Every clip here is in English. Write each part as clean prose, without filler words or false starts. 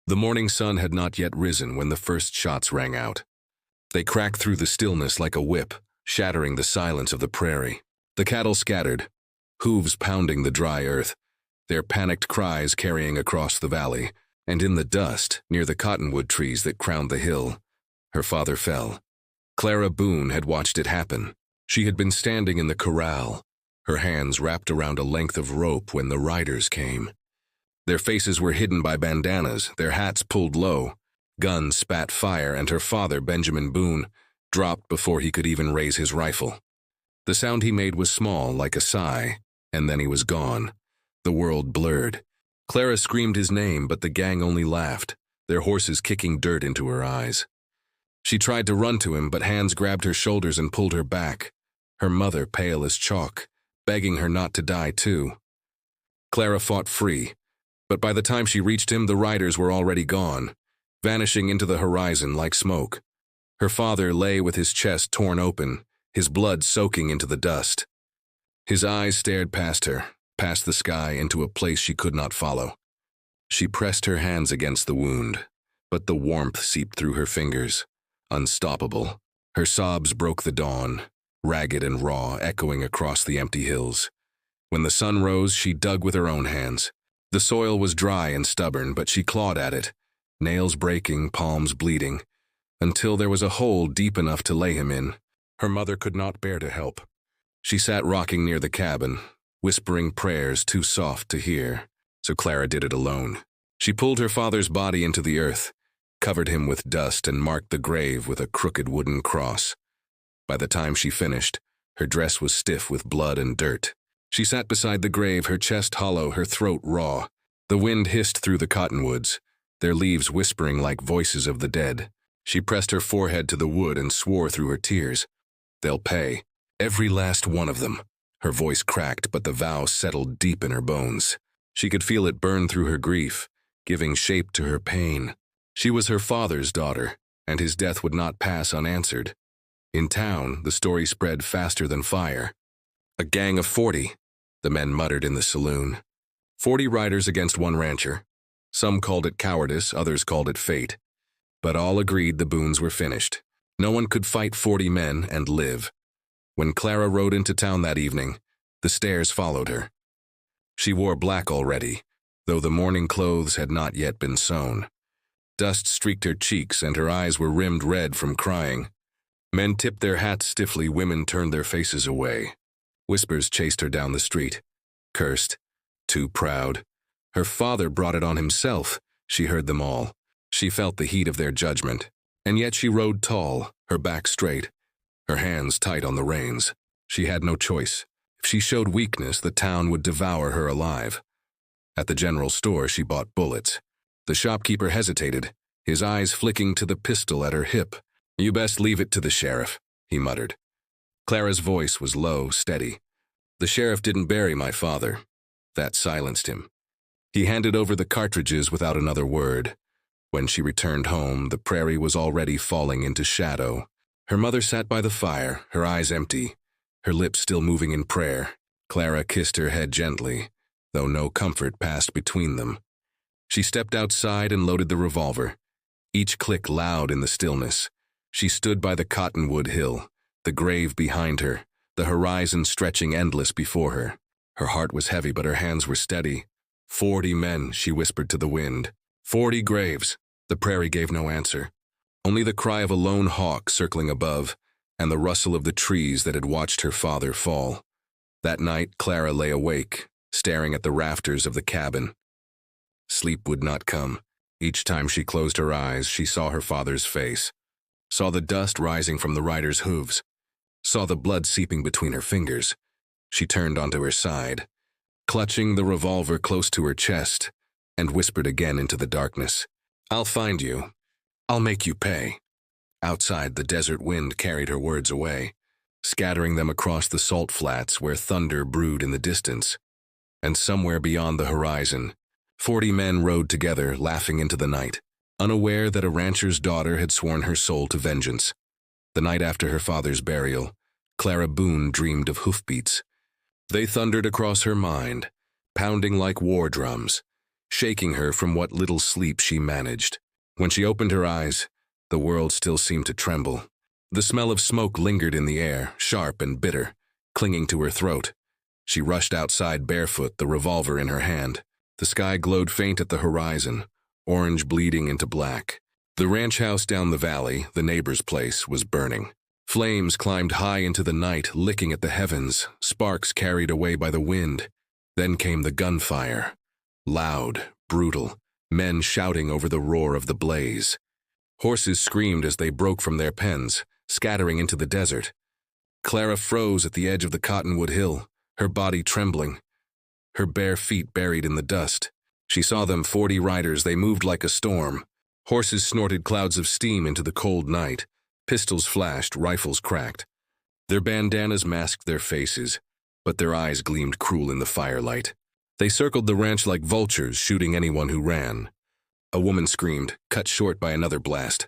The morning sun had not yet risen when the first shots rang out. They cracked through the stillness like a whip, shattering the silence of the prairie. The cattle scattered, hooves pounding the dry earth, their panicked cries carrying across the valley, and in the dust, near the cottonwood trees that crowned the hill, her father fell. Clara Boone had watched it happen. She had been standing in the corral, her hands wrapped around a length of rope when the riders came. Their faces were hidden by bandanas, their hats pulled low. Guns spat fire, and her father, Benjamin Boone, dropped before he could even raise his rifle. The sound he made was small, like a sigh, and then he was gone. The world blurred. Clara screamed his name, but the gang only laughed, their horses kicking dirt into her eyes. She tried to run to him, but hands grabbed her shoulders and pulled her back, her mother pale as chalk, begging her not to die too. Clara fought free, but by the time she reached him, the riders were already gone, vanishing into the horizon like smoke. Her father lay with his chest torn open, his blood soaking into the dust. His eyes stared past her, past the sky, into a place she could not follow. She pressed her hands against the wound, but the warmth seeped through her fingers. Unstoppable, her sobs broke the dawn, ragged and raw, echoing across the empty hills. When the sun rose, she dug with her own hands. The soil was dry and stubborn, but she clawed at it, nails breaking, palms bleeding, until there was a hole deep enough to lay him in. Her mother could not bear to help. She sat rocking near the cabin, whispering prayers too soft to hear, so Clara did it alone. She pulled her father's body into the earth, covered him with dust, and marked the grave with a crooked wooden cross. By the time she finished, her dress was stiff with blood and dirt. She sat beside the grave, her chest hollow, her throat raw. The wind hissed through the cottonwoods, their leaves whispering like voices of the dead. She pressed her forehead to the wood and swore through her tears. They'll pay, every last one of them. Her voice cracked, but the vow settled deep in her bones. She could feel it burn through her grief, giving shape to her pain. She was her father's daughter, and his death would not pass unanswered. In town, the story spread faster than fire. A gang of 40, the men muttered in the saloon. 40 riders against one rancher. Some called it cowardice, others called it fate. But all agreed the Boones were finished. No one could fight 40 men and live. When Clara rode into town that evening, the stares followed her. She wore black already, though the mourning clothes had not yet been sewn. Dust streaked her cheeks, and her eyes were rimmed red from crying. Men tipped their hats stiffly, women turned their faces away. Whispers chased her down the street. Cursed. Too proud. Her father brought it on himself. She heard them all. She felt the heat of their judgment. And yet she rode tall, her back straight, her hands tight on the reins. She had no choice. If she showed weakness, the town would devour her alive. At the general store, she bought bullets. The shopkeeper hesitated, his eyes flicking to the pistol at her hip. "You best leave it to the sheriff," he muttered. Clara's voice was low, steady. "The sheriff didn't bury my father." That silenced him. He handed over the cartridges without another word. When she returned home, the prairie was already falling into shadow. Her mother sat by the fire, her eyes empty, her lips still moving in prayer. Clara kissed her head gently, though no comfort passed between them. She stepped outside and loaded the revolver, each click loud in the stillness. She stood by the cottonwood hill, the grave behind her, the horizon stretching endless before her. Her heart was heavy, but her hands were steady. 40 men, she whispered to the wind. 40 graves. The prairie gave no answer. Only the cry of a lone hawk circling above, and the rustle of the trees that had watched her father fall. That night, Clara lay awake, staring at the rafters of the cabin. Sleep would not come. Each time she closed her eyes, she saw her father's face, saw the dust rising from the riders' hooves, saw the blood seeping between her fingers. She turned onto her side, clutching the revolver close to her chest, and whispered again into the darkness, "I'll find you. I'll make you pay." Outside, the desert wind carried her words away, scattering them across the salt flats where thunder brewed in the distance. And somewhere beyond the horizon, 40 men rode together, laughing into the night, unaware that a rancher's daughter had sworn her soul to vengeance. The night after her father's burial, Clara Boone dreamed of hoofbeats. They thundered across her mind, pounding like war drums. shaking her from what little sleep she managed. When she opened her eyes, the world still seemed to tremble. The smell of smoke lingered in the air, sharp and bitter, clinging to her throat. She rushed outside barefoot, the revolver in her hand. The sky glowed faint at the horizon, orange bleeding into black. The ranch house down the valley, the neighbor's place, was burning. Flames climbed high into the night, licking at the heavens, sparks carried away by the wind. Then came the gunfire. Loud, brutal, men shouting over the roar of the blaze. Horses screamed as they broke from their pens, scattering into the desert. Clara froze at the edge of the cottonwood hill, her body trembling, her bare feet buried in the dust. She saw them, 40 riders. They moved like a storm. Horses snorted clouds of steam into the cold night. Pistols flashed, rifles cracked. Their bandanas masked their faces, but their eyes gleamed cruel in the firelight. They circled the ranch like vultures, shooting anyone who ran. A woman screamed, cut short by another blast.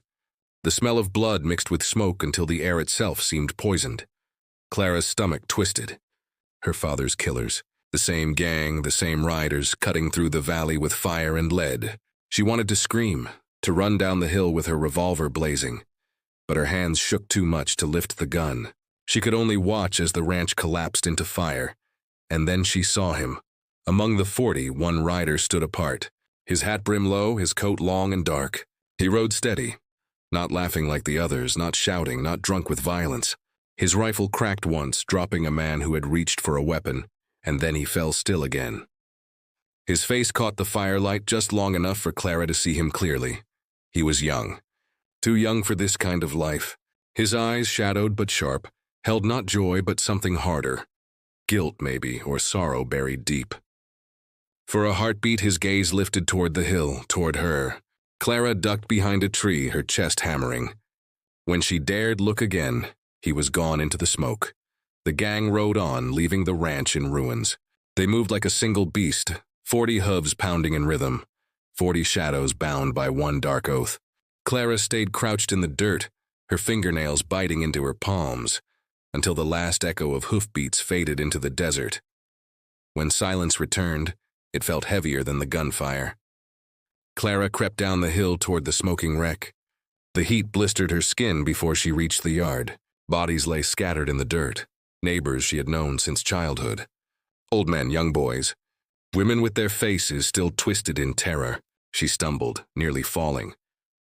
The smell of blood mixed with smoke until the air itself seemed poisoned. Clara's stomach twisted. Her father's killers. The same gang, the same riders, cutting through the valley with fire and lead. She wanted to scream, to run down the hill with her revolver blazing. But her hands shook too much to lift the gun. She could only watch as the ranch collapsed into fire. And then she saw him. Among the 40, one rider stood apart. His hat brim low, his coat long and dark. He rode steady, not laughing like the others, not shouting, not drunk with violence. His rifle cracked once, dropping a man who had reached for a weapon, and then he fell still again. His face caught the firelight just long enough for Clara to see him clearly. He was young. Too young for this kind of life. His eyes, shadowed but sharp, held not joy but something harder. Guilt, maybe, or sorrow buried deep. For a heartbeat, his gaze lifted toward the hill, toward her. Clara ducked behind a tree, her chest hammering. When she dared look again, he was gone into the smoke. The gang rode on, leaving the ranch in ruins. They moved like a single beast, 40 hooves pounding in rhythm, 40 shadows bound by one dark oath. Clara stayed crouched in the dirt, her fingernails biting into her palms, until the last echo of hoofbeats faded into the desert. When silence returned, it felt heavier than the gunfire. Clara crept down the hill toward the smoking wreck. The heat blistered her skin before she reached the yard. Bodies lay scattered in the dirt. Neighbors she had known since childhood. Old men, young boys. Women with their faces still twisted in terror. She stumbled, nearly falling,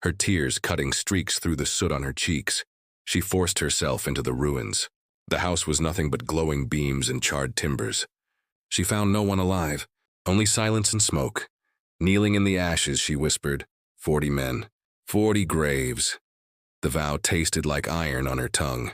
her tears cutting streaks through the soot on her cheeks. She forced herself into the ruins. The house was nothing but glowing beams and charred timbers. She found no one alive, only silence and smoke. Kneeling in the ashes, she whispered, 40 men, 40 graves. The vow tasted like iron on her tongue.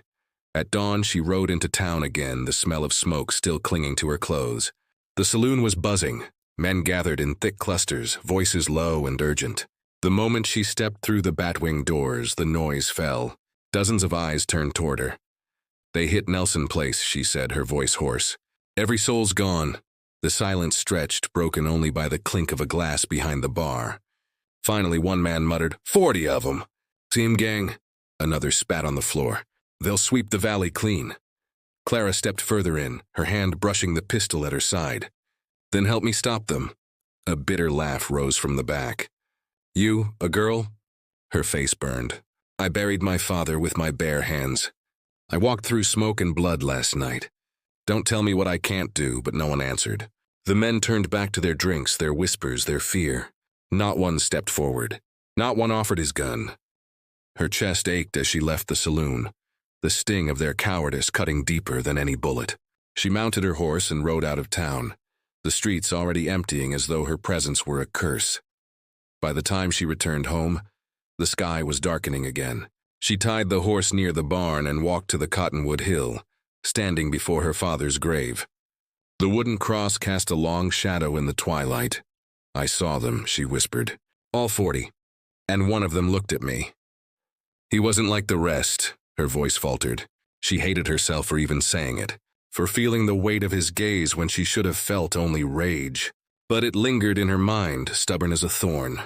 At dawn, she rode into town again, the smell of smoke still clinging to her clothes. The saloon was buzzing. Men gathered in thick clusters, voices low and urgent. The moment she stepped through the batwing doors, the noise fell. Dozens of eyes turned toward her. They hit Nelson Place, she said, her voice hoarse. Every soul's gone. The silence stretched, broken only by the clink of a glass behind the bar. Finally, one man muttered, 40 of them. See 'em, gang? Another spat on the floor. They'll sweep the valley clean. Clara stepped further in, her hand brushing the pistol at her side. Then help me stop them. A bitter laugh rose from the back. You, a girl? Her face burned. I buried my father with my bare hands. I walked through smoke and blood last night. Don't tell me what I can't do, but no one answered. The men turned back to their drinks, their whispers, their fear. Not one stepped forward. Not one offered his gun. Her chest ached as she left the saloon, the sting of their cowardice cutting deeper than any bullet. She mounted her horse and rode out of town, the streets already emptying as though her presence were a curse. By the time she returned home, the sky was darkening again. She tied the horse near the barn and walked to the Cottonwood Hill, standing before her father's grave. The wooden cross cast a long shadow in the twilight. I saw them, she whispered. All 40. And one of them looked at me. He wasn't like the rest, her voice faltered. She hated herself for even saying it, for feeling the weight of his gaze when she should have felt only rage. But it lingered in her mind, stubborn as a thorn.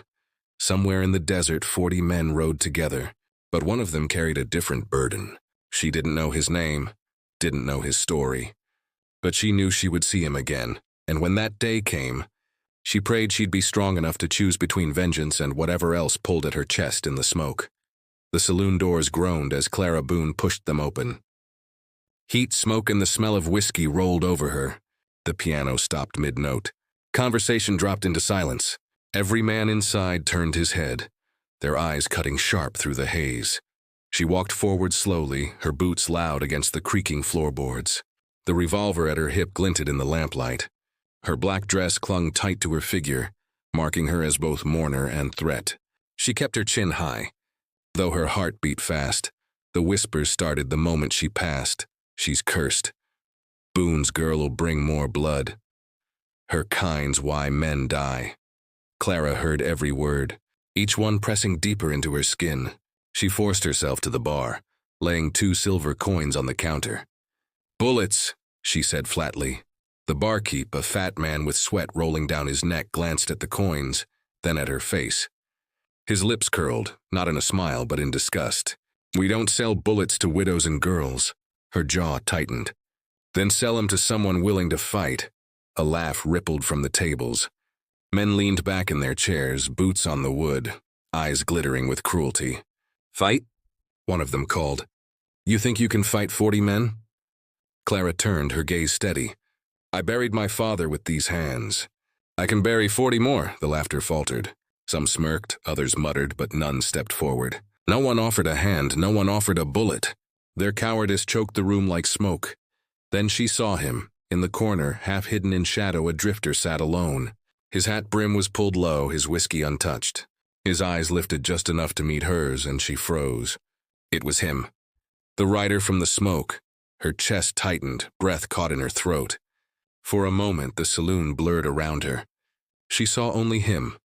Somewhere in the desert, 40 men rode together, but one of them carried a different burden. She didn't know his name, didn't know his story. But she knew she would see him again, and when that day came, She prayed she'd be strong enough to choose between vengeance and whatever else pulled at her chest in the smoke. The saloon doors groaned as Clara Boone pushed them open. Heat, smoke, and the smell of whiskey rolled over her. The piano stopped mid-note. Conversation dropped into silence. Every man inside turned his head, their eyes cutting sharp through the haze. She walked forward slowly, her boots loud against the creaking floorboards. The revolver at her hip glinted in the lamplight. Her black dress clung tight to her figure, marking her as both mourner and threat. She kept her chin high. Though her heart beat fast, the whispers started the moment she passed. She's cursed. Boone's girl'll bring more blood. Her kind's why men die. Clara heard every word, each one pressing deeper into her skin. She forced herself to the bar, laying 2 silver coins on the counter. "Bullets," she said flatly. The barkeep, a fat man with sweat rolling down his neck, glanced at the coins, then at her face. His lips curled, not in a smile but in disgust. "We don't sell bullets to widows and girls." Her jaw tightened. "Then sell them to someone willing to fight." A laugh rippled from the tables. Men leaned back in their chairs, boots on the wood, eyes glittering with cruelty. "Fight?" one of them called. "You think you can fight 40 men?" Clara turned, her gaze steady. "I buried my father with these hands." "I can bury 40 more, the laughter faltered. Some smirked, others muttered, but none stepped forward. No one offered a hand, no one offered a bullet. Their cowardice choked the room like smoke. Then she saw him. In the corner, half hidden in shadow, a drifter sat alone. His hat brim was pulled low, his whiskey untouched. His eyes lifted just enough to meet hers, and she froze. It was him. The rider from the smoke. Her chest tightened, breath caught in her throat. For a moment, the saloon blurred around her. She saw only him,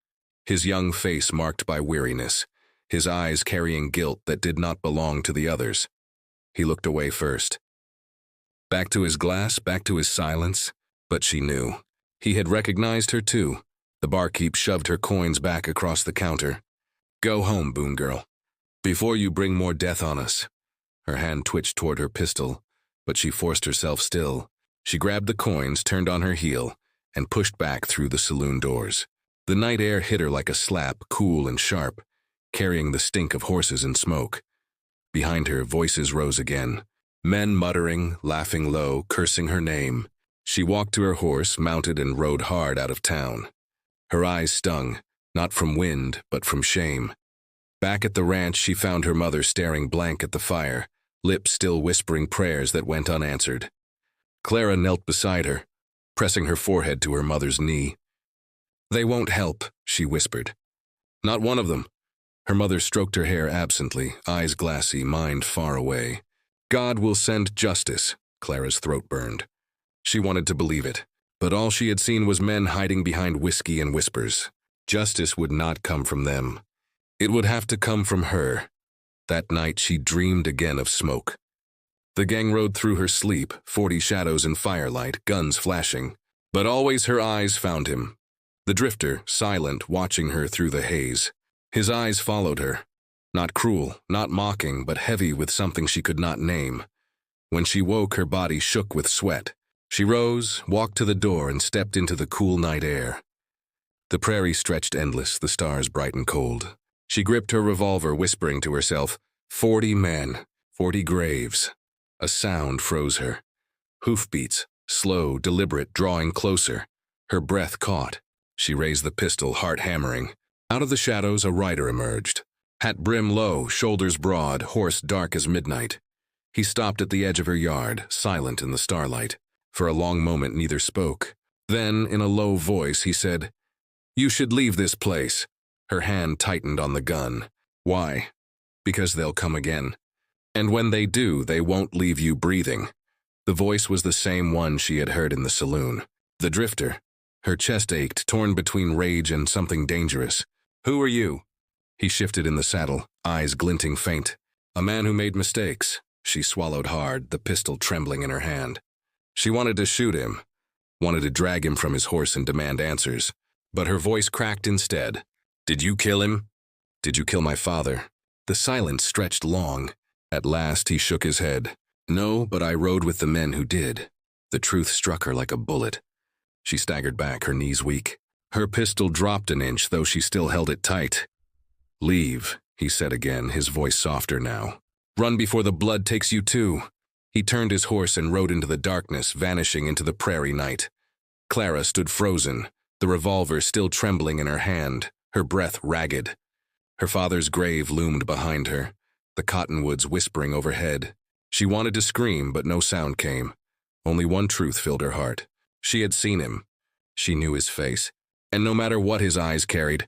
his young face marked by weariness, his eyes carrying guilt that did not belong to the others. He looked away first. Back to his glass, back to his silence, but she knew. He had recognized her too. The barkeep shoved her coins back across the counter. "Go home, Boone girl, before you bring more death on us." Her hand twitched toward her pistol, but she forced herself still. She grabbed the coins, turned on her heel, and pushed back through the saloon doors. The night air hit her like a slap, cool and sharp, carrying the stink of horses and smoke. Behind her, voices rose again. Men muttering, laughing low, cursing her name. She walked to her horse, mounted, and rode hard out of town. Her eyes stung, not from wind, but from shame. Back at the ranch, she found her mother staring blank at the fire, lips still whispering prayers that went unanswered. Clara knelt beside her, pressing her forehead to her mother's knee. "They won't help," she whispered. "Not one of them." Her mother stroked her hair absently, eyes glassy, mind far away. "God will send justice." Clara's throat burned. She wanted to believe it, but all she had seen was men hiding behind whiskey and whispers. Justice would not come from them. It would have to come from her. That night she dreamed again of smoke. The gang rode through her sleep, 40 shadows in firelight, guns flashing. But always her eyes found him. The drifter, silent, watching her through the haze. His eyes followed her. Not cruel, not mocking, but heavy with something she could not name. When she woke, her body shook with sweat. She rose, walked to the door, and stepped into the cool night air. The prairie stretched endless, the stars bright and cold. She gripped her revolver, whispering to herself, 40 men, 40 graves. A sound froze her. Hoofbeats, slow, deliberate, drawing closer. Her breath caught. She raised the pistol, heart hammering. Out of the shadows, a rider emerged. Hat brim low, shoulders broad, horse dark as midnight. He stopped at the edge of her yard, silent in the starlight. For a long moment, neither spoke. Then, in a low voice, he said, "You should leave this place." Her hand tightened on the gun. "Why?" "Because they'll come again. And when they do, they won't leave you breathing." The voice was the same one she had heard in the saloon. The drifter. Her chest ached, torn between rage and something dangerous. "Who are you?" He shifted in the saddle, eyes glinting faint. "A man who made mistakes." She swallowed hard, the pistol trembling in her hand. She wanted to shoot him, wanted to drag him from his horse and demand answers. But her voice cracked instead. "Did you kill him?" "Did you kill my father?" The silence stretched long. At last he shook his head. "No, but I rode with the men who did." The truth struck her like a bullet. She staggered back, her knees weak. Her pistol dropped an inch, though she still held it tight. "Leave," he said again, his voice softer now. "Run before the blood takes you too." He turned his horse and rode into the darkness, vanishing into the prairie night. Clara stood frozen, the revolver still trembling in her hand, her breath ragged. Her father's grave loomed behind her, the cottonwoods whispering overhead. She wanted to scream, but no sound came. Only one truth filled her heart. She had seen him. She knew his face. And no matter what his eyes carried,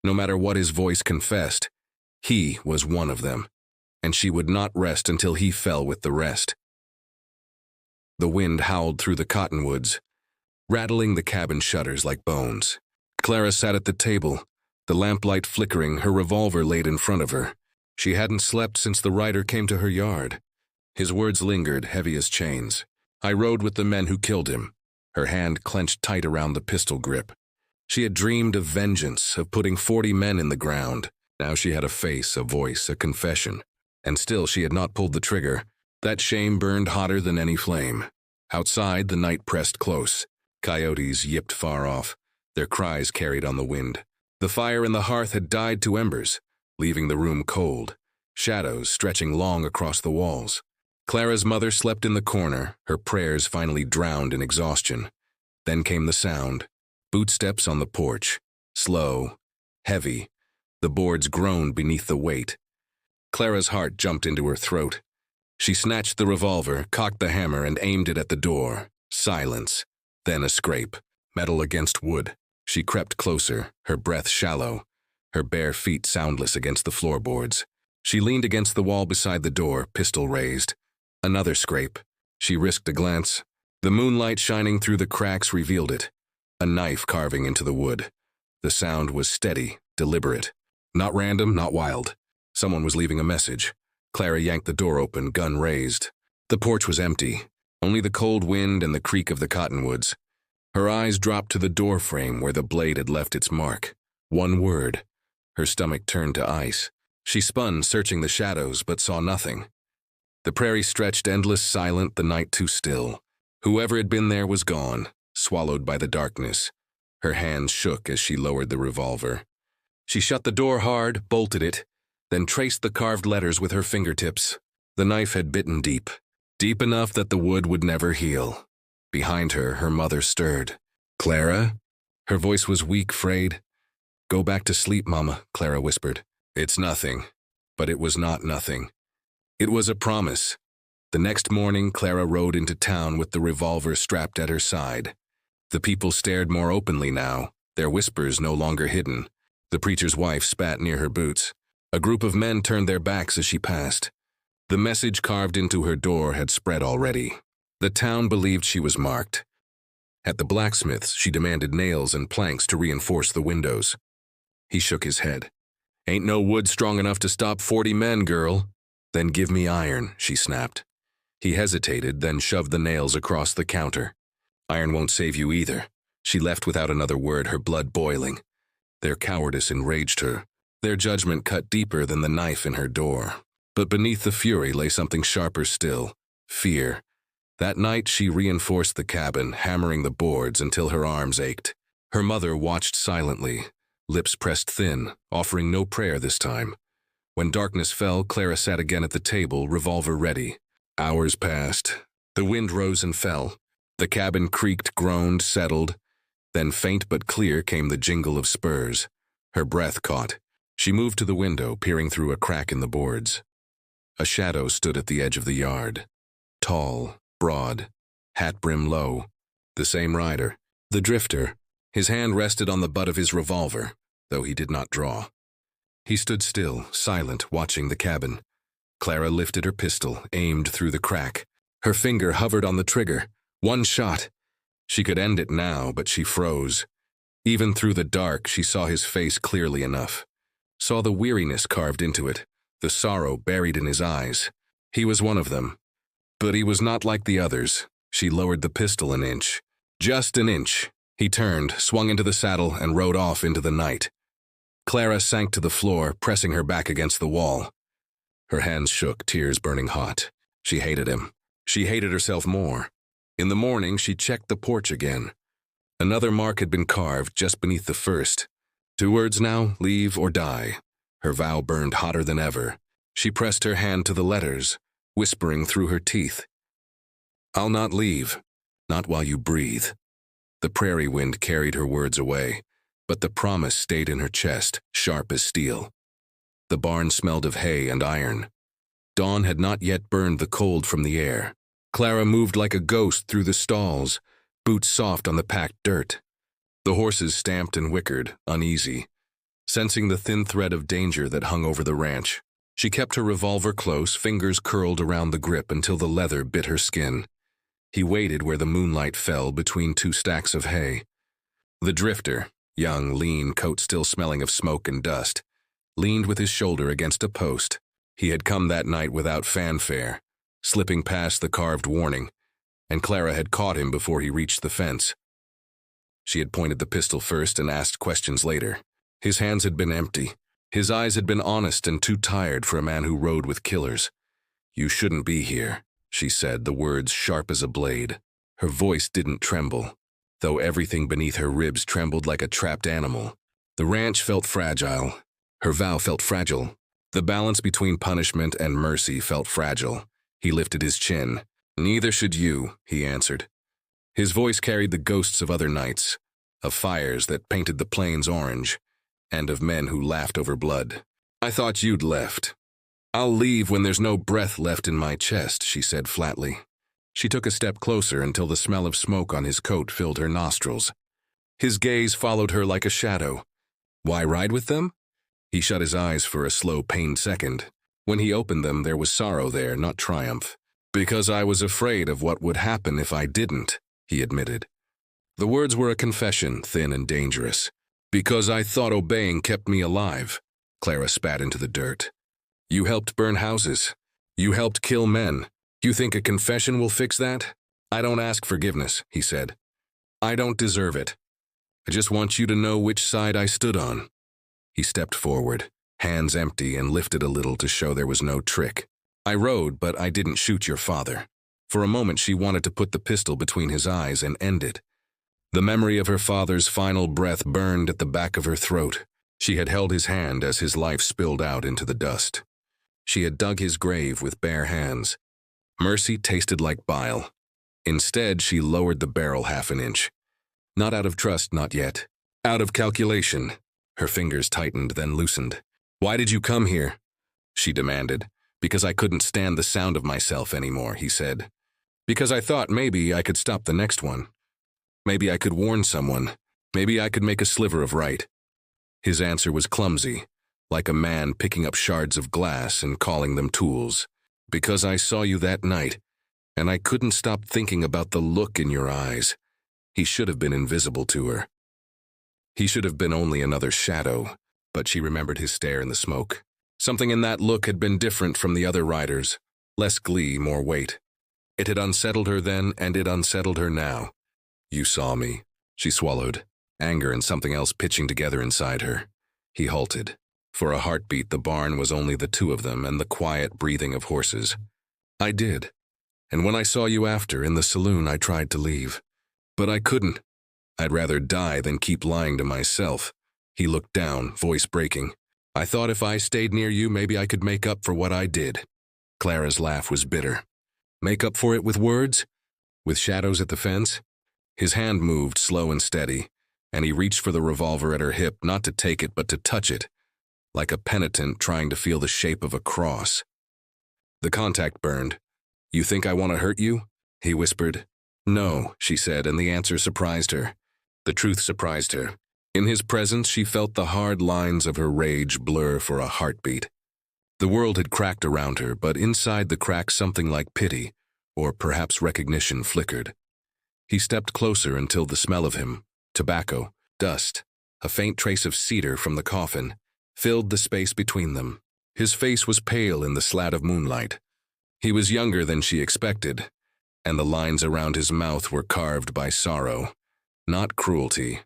no matter what his voice confessed, he was one of them. And she would not rest until he fell with the rest. The wind howled through the cottonwoods, rattling the cabin shutters like bones. Clara sat at the table, the lamplight flickering, her revolver laid in front of her. She hadn't slept since the rider came to her yard. His words lingered, heavy as chains. "I rode with the men who killed him." Her hand clenched tight around the pistol grip. She had dreamed of vengeance, of putting 40 men in the ground. Now she had a face, a voice, a confession. And still she had not pulled the trigger. That shame burned hotter than any flame. Outside, the night pressed close. Coyotes yipped far off, their cries carried on the wind. The fire in the hearth had died to embers, leaving the room cold, shadows stretching long across the walls. Clara's mother slept in the corner, her prayers finally drowned in exhaustion. Then came the sound. Footsteps on the porch. Slow, heavy. The boards groaned beneath the weight. Clara's heart jumped into her throat. She snatched the revolver, cocked the hammer, and aimed it at the door. Silence. Then a scrape. Metal against wood. She crept closer, her breath shallow, her bare feet soundless against the floorboards. She leaned against the wall beside the door, pistol raised. Another scrape. She risked a glance. The moonlight shining through the cracks revealed it. A knife carving into the wood. The sound was steady, deliberate. Not random, not wild. Someone was leaving a message. Clara yanked the door open, gun raised. The porch was empty. Only the cold wind and the creak of the cottonwoods. Her eyes dropped to the door frame where the blade had left its mark. One word. Her stomach turned to ice. She spun, searching the shadows, but saw nothing. The prairie stretched endless, silent, the night too still. Whoever had been there was gone, swallowed by the darkness. Her hands shook as she lowered the revolver. She shut the door hard, bolted it, then traced the carved letters with her fingertips. The knife had bitten deep, deep enough that the wood would never heal. Behind her, her mother stirred. "Clara?" Her voice was weak, frayed. "Go back to sleep, Mama," Clara whispered. "It's nothing." But it was not nothing. It was a promise. The next morning, Clara rode into town with the revolver strapped at her side. The people stared more openly now, their whispers no longer hidden. The preacher's wife spat near her boots. A group of men turned their backs as she passed. The message carved into her door had spread already. The town believed she was marked. At the blacksmith's, she demanded nails and planks to reinforce the windows. He shook his head. "Ain't no wood strong enough to stop 40 men, girl." "Then give me iron," she snapped. He hesitated, then shoved the nails across the counter. "Iron won't save you either." She left without another word, her blood boiling. Their cowardice enraged her. Their judgment cut deeper than the knife in her door. But beneath the fury lay something sharper still, fear. That night she reinforced the cabin, hammering the boards until her arms ached. Her mother watched silently, lips pressed thin, offering no prayer this time. When darkness fell, Clara sat again at the table, revolver ready. Hours passed. The wind rose and fell. The cabin creaked, groaned, settled. Then faint but clear came the jingle of spurs. Her breath caught. She moved to the window, peering through a crack in the boards. A shadow stood at the edge of the yard. Tall, broad, hat brim low. The same rider. The drifter. His hand rested on the butt of his revolver, though he did not draw. He stood still, silent, watching the cabin. Clara lifted her pistol, aimed through the crack. Her finger hovered on the trigger. One shot. She could end it now, but she froze. Even through the dark, she saw his face clearly enough. Saw the weariness carved into it, the sorrow buried in his eyes. He was one of them. But he was not like the others. She lowered the pistol an inch. Just an inch. He turned, swung into the saddle, and rode off into the night. Clara sank to the floor, pressing her back against the wall. Her hands shook, tears burning hot. She hated him. She hated herself more. In the morning, she checked the porch again. Another mark had been carved just beneath the first. 2 words now, leave or die. Her vow burned hotter than ever. She pressed her hand to the letters, whispering through her teeth, "I'll not leave, not while you breathe." The prairie wind carried her words away, but the promise stayed in her chest, sharp as steel. The barn smelled of hay and iron. Dawn had not yet burned the cold from the air. Clara moved like a ghost through the stalls, boots soft on the packed dirt. The horses stamped and whickered, uneasy. Sensing the thin thread of danger that hung over the ranch, she kept her revolver close, fingers curled around the grip until the leather bit her skin. He waited where the moonlight fell between 2 stacks of hay. The drifter, young, lean, coat still smelling of smoke and dust, leaned with his shoulder against a post. He had come that night without fanfare, slipping past the carved warning, and Clara had caught him before he reached the fence. She had pointed the pistol first and asked questions later. His hands had been empty. His eyes had been honest and too tired for a man who rode with killers. "You shouldn't be here," she said, the words sharp as a blade. Her voice didn't tremble, though everything beneath her ribs trembled like a trapped animal. The ranch felt fragile. Her vow felt fragile. The balance between punishment and mercy felt fragile. He lifted his chin. "Neither should you," he answered. His voice carried the ghosts of other nights, of fires that painted the plains orange, and of men who laughed over blood. "I thought you'd left." "I'll leave when there's no breath left in my chest," she said flatly. She took a step closer until the smell of smoke on his coat filled her nostrils. His gaze followed her like a shadow. "Why ride with them?" He shut his eyes for a slow, pained second. When he opened them, there was sorrow there, not triumph. "Because I was afraid of what would happen if I didn't," he admitted. The words were a confession, thin and dangerous. "Because I thought obeying kept me alive." Clara spat into the dirt. "You helped burn houses. You helped kill men. You think a confession will fix that?" "I don't ask forgiveness," he said. "I don't deserve it. I just want you to know which side I stood on." He stepped forward, hands empty, and lifted a little to show there was no trick. "I rode, but I didn't shoot your father." For a moment she wanted to put the pistol between his eyes and end it. The memory of her father's final breath burned at the back of her throat. She had held his hand as his life spilled out into the dust. She had dug his grave with bare hands. Mercy tasted like bile. Instead, she lowered the barrel half an inch. Not out of trust, not yet. Out of calculation. Her fingers tightened, then loosened. "Why did you come here?" she demanded. "Because I couldn't stand the sound of myself anymore," he said. "Because I thought maybe I could stop the next one. Maybe I could warn someone. Maybe I could make a sliver of right." His answer was clumsy, like a man picking up shards of glass and calling them tools. "Because I saw you that night, and I couldn't stop thinking about the look in your eyes." He should have been invisible to her. He should have been only another shadow, but she remembered his stare in the smoke. Something in that look had been different from the other riders, less glee, more weight. It had unsettled her then, and it unsettled her now. "You saw me," she swallowed, anger and something else pitching together inside her. He halted. For a heartbeat, the barn was only the 2 of them and the quiet breathing of horses. "I did. And when I saw you after, in the saloon, I tried to leave. But I couldn't. I'd rather die than keep lying to myself." He looked down, voice breaking. "I thought if I stayed near you, maybe I could make up for what I did." Clara's laugh was bitter. "Make up for it with words? With shadows at the fence?" His hand moved, slow and steady, and he reached for the revolver at her hip, not to take it but to touch it, like a penitent trying to feel the shape of a cross. The contact burned. "You think I want to hurt you?" he whispered. "No," she said, and the answer surprised her. The truth surprised her. In his presence, she felt the hard lines of her rage blur for a heartbeat. The world had cracked around her, but inside the crack something like pity, or perhaps recognition, flickered. He stepped closer until the smell of him, tobacco, dust, a faint trace of cedar from the coffin, filled the space between them. His face was pale in the slat of moonlight. He was younger than she expected, and the lines around his mouth were carved by sorrow, not cruelty.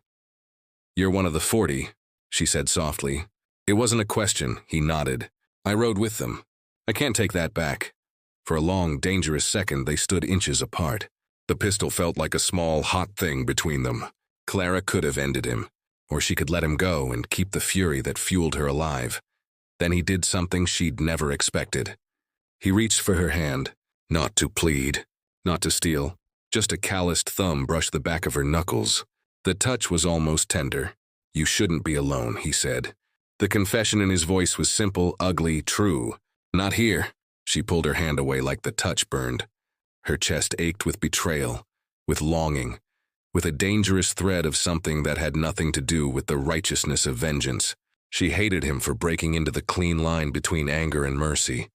"You're one of the 40, she said softly. It wasn't a question, he nodded. "I rode with them. I can't take that back." For a long, dangerous second, they stood inches apart. The pistol felt like a small, hot thing between them. Clara could have ended him, or she could let him go and keep the fury that fueled her alive. Then he did something she'd never expected. He reached for her hand, not to plead, not to steal. Just a calloused thumb brushed the back of her knuckles. The touch was almost tender. "You shouldn't be alone," he said. The confession in his voice was simple, ugly, true. "Not here." She pulled her hand away like the touch burned. Her chest ached with betrayal, with longing, with a dangerous thread of something that had nothing to do with the righteousness of vengeance. She hated him for breaking into the clean line between anger and mercy.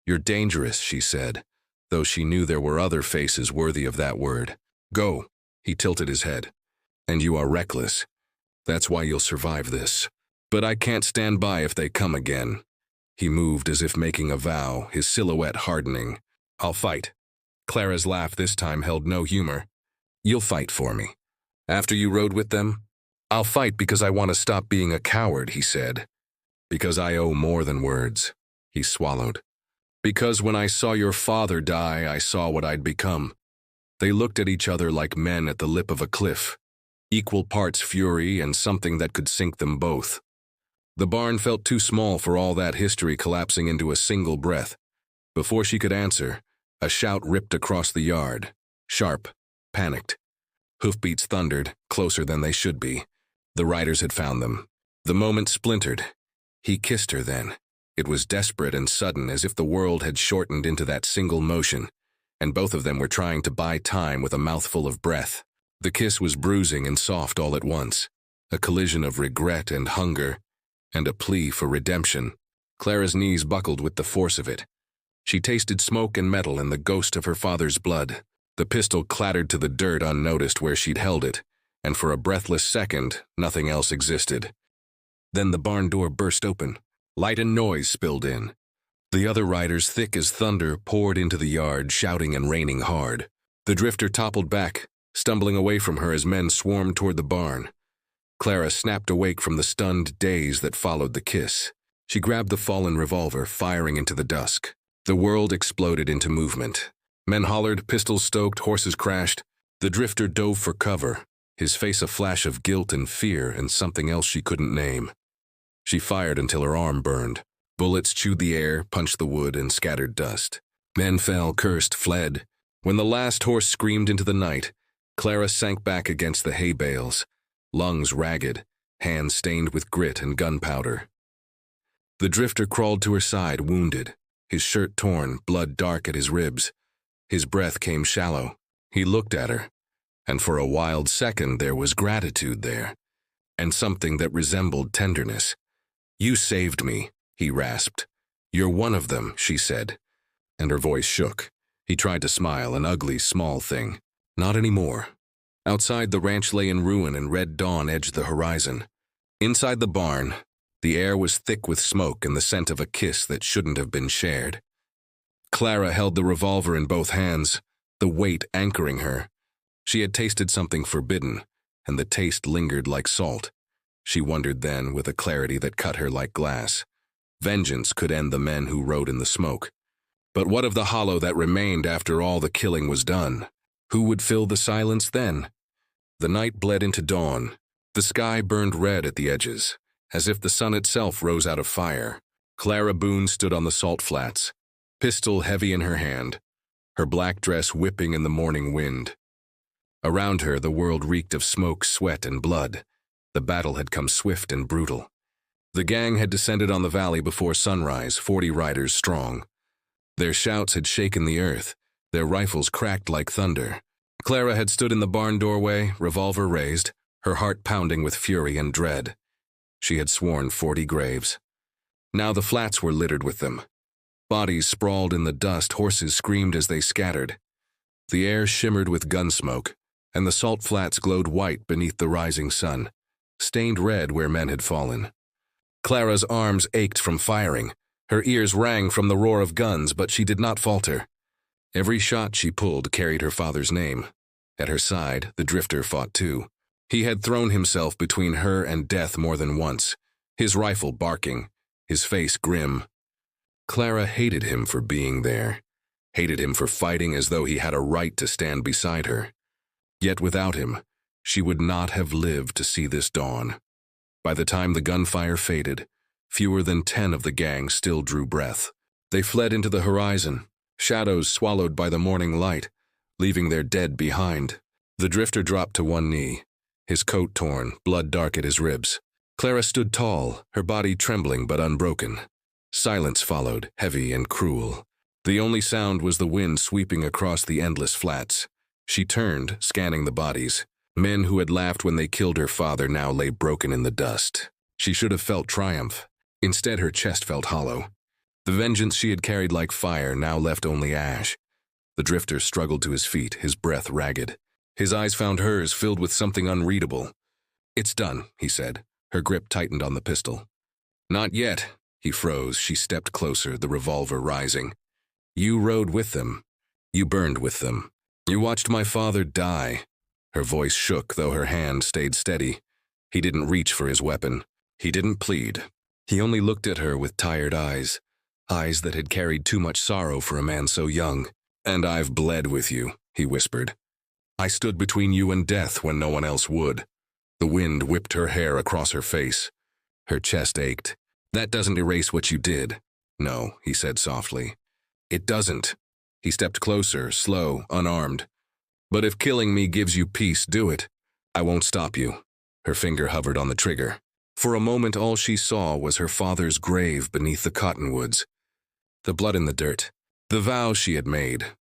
"You're dangerous," she said, though she knew there were other faces worthy of that word. "Go." He tilted his head. "And you are reckless. That's why you'll survive this. But I can't stand by if they come again." He moved as if making a vow, his silhouette hardening. "I'll fight." Clara's laugh this time held no humor. "You'll fight for me. After you rode with them?" "I'll fight because I want to stop being a coward," he said. "Because I owe more than words." He swallowed. "Because when I saw your father die, I saw what I'd become." They looked at each other like men at the lip of a cliff, equal parts fury and something that could sink them both. The barn felt too small for all that history collapsing into a single breath. Before she could answer, a shout ripped across the yard, sharp, panicked. Hoofbeats thundered, closer than they should be. The riders had found them. The moment splintered. He kissed her then. It was desperate and sudden, as if the world had shortened into that single motion, and both of them were trying to buy time with a mouthful of breath. The kiss was bruising and soft all at once, a collision of regret and hunger, and a plea for redemption. Clara's knees buckled with the force of it. She tasted smoke and metal and the ghost of her father's blood. The pistol clattered to the dirt unnoticed where she'd held it, and for a breathless second, nothing else existed. Then the barn door burst open. Light and noise spilled in. The other riders, thick as thunder, poured into the yard, shouting and raining hard. The drifter toppled back, stumbling away from her as men swarmed toward the barn. Clara snapped awake from the stunned daze that followed the kiss. She grabbed the fallen revolver, firing into the dusk. The world exploded into movement. Men hollered, pistols stoked, horses crashed. The drifter dove for cover, his face a flash of guilt and fear and something else she couldn't name. She fired until her arm burned. Bullets chewed the air, punched the wood, and scattered dust. Men fell, cursed, fled. When the last horse screamed into the night, Clara sank back against the hay bales, lungs ragged, hands stained with grit and gunpowder. The drifter crawled to her side, wounded, his shirt torn, blood dark at his ribs. His breath came shallow. He looked at her, and for a wild second there was gratitude there, and something that resembled tenderness. "You saved me," he rasped. "You're one of them," she said, and her voice shook. He tried to smile, an ugly, small thing. Not anymore. Outside, the ranch lay in ruin and red dawn edged the horizon. Inside the barn, the air was thick with smoke and the scent of a kiss that shouldn't have been shared. Clara held the revolver in both hands, the weight anchoring her. She had tasted something forbidden, and the taste lingered like salt. She wondered then, with a clarity that cut her like glass. Vengeance could end the men who rode in the smoke. But what of the hollow that remained after all the killing was done? Who would fill the silence then? The night bled into dawn. The sky burned red at the edges, as if the sun itself rose out of fire. Clara Boone stood on the salt flats, pistol heavy in her hand, her black dress whipping in the morning wind. Around her, the world reeked of smoke, sweat, and blood. The battle had come swift and brutal. The gang had descended on the valley before sunrise, 40 riders strong. Their shouts had shaken the earth, their rifles cracked like thunder. Clara had stood in the barn doorway, revolver raised, her heart pounding with fury and dread. She had sworn 40 graves. Now the flats were littered with them. Bodies sprawled in the dust, horses screamed as they scattered. The air shimmered with gun smoke, and the salt flats glowed white beneath the rising sun, stained red where men had fallen. Clara's arms ached from firing. Her ears rang from the roar of guns, but she did not falter. Every shot she pulled carried her father's name. At her side, the drifter fought too. He had thrown himself between her and death more than once, his rifle barking, his face grim. Clara hated him for being there, hated him for fighting as though he had a right to stand beside her. Yet without him, She would not have lived to see this dawn. By the time the gunfire faded, fewer than 10 of the gang still drew breath. They fled into the horizon, shadows swallowed by the morning light, leaving their dead behind. The drifter dropped to one knee, his coat torn, blood dark at his ribs. Clara stood tall, her body trembling but unbroken. Silence followed, heavy and cruel. The only sound was the wind sweeping across the endless flats. She turned, scanning the bodies. Men who had laughed when they killed her father now lay broken in the dust. She should have felt triumph. Instead, her chest felt hollow. The vengeance she had carried like fire now left only ash. The drifter struggled to his feet, his breath ragged. His eyes found hers, filled with something unreadable. "It's done," he said. Her grip tightened on the pistol. "Not yet." He froze. She stepped closer, the revolver rising. "You rode with them. You burned with them. You watched my father die." Her voice shook, though her hand stayed steady. He didn't reach for his weapon. He didn't plead. He only looked at her with tired eyes, eyes that had carried too much sorrow for a man so young. "And I've bled with you," he whispered. "I stood between you and death when no one else would." The wind whipped her hair across her face. Her chest ached. "That doesn't erase what you did." "No," he said softly. "It doesn't." He stepped closer, slow, unarmed. "But if killing me gives you peace, do it. I won't stop you." Her finger hovered on the trigger. For a moment, all she saw was her father's grave beneath the cottonwoods. The blood in the dirt. The vow she had made.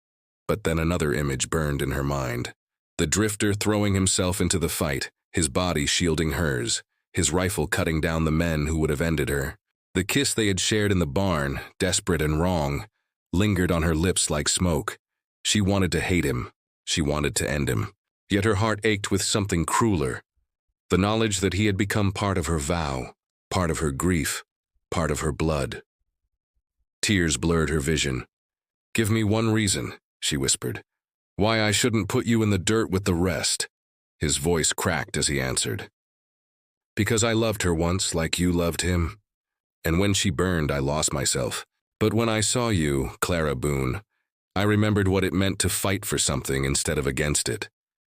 But then another image burned in her mind. The drifter throwing himself into the fight, his body shielding hers, his rifle cutting down the men who would have ended her. The kiss they had shared in the barn, desperate and wrong, lingered on her lips like smoke. She wanted to hate him. She wanted to end him. Yet her heart ached with something crueler. The knowledge that he had become part of her vow, part of her grief, part of her blood. Tears blurred her vision. "Give me one reason," she whispered. "Why I shouldn't put you in the dirt with the rest." His voice cracked as he answered. "Because I loved her once like you loved him. And when she burned, I lost myself. But when I saw you, Clara Boone, I remembered what it meant to fight for something instead of against it."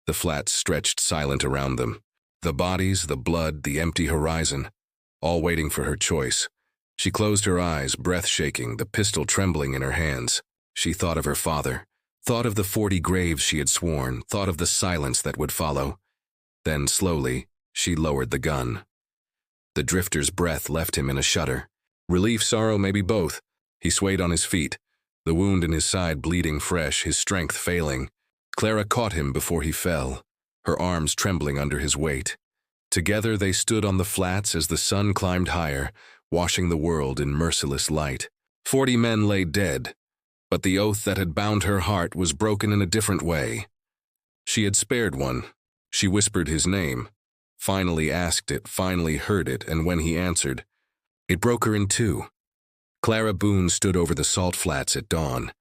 The flats stretched silent around them. The bodies, the blood, the empty horizon, all waiting for her choice. She closed her eyes, breath shaking, the pistol trembling in her hands. She thought of her father, thought of the 40 graves she had sworn, thought of the silence that would follow. Then, slowly, she lowered the gun. The drifter's breath left him in a shudder. Relief, sorrow, maybe both. He swayed on his feet, the wound in his side bleeding fresh, his strength failing. Clara caught him before he fell, her arms trembling under his weight. Together they stood on the flats as the sun climbed higher, washing the world in merciless light. 40 men lay dead, but the oath that had bound her heart was broken in a different way. She had spared one. She whispered his name, finally asked it, finally heard it, and when he answered, it broke her in two. Clara Boone stood over the salt flats at dawn,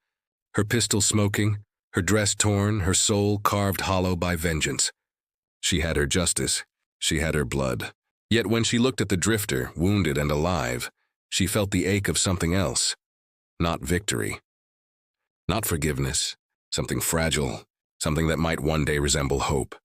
her pistol smoking, her dress torn, her soul carved hollow by vengeance. She had her justice. She had her blood. Yet when she looked at the drifter, wounded and alive, she felt the ache of something else. Not victory. Not forgiveness. Something fragile. Something that might one day resemble hope.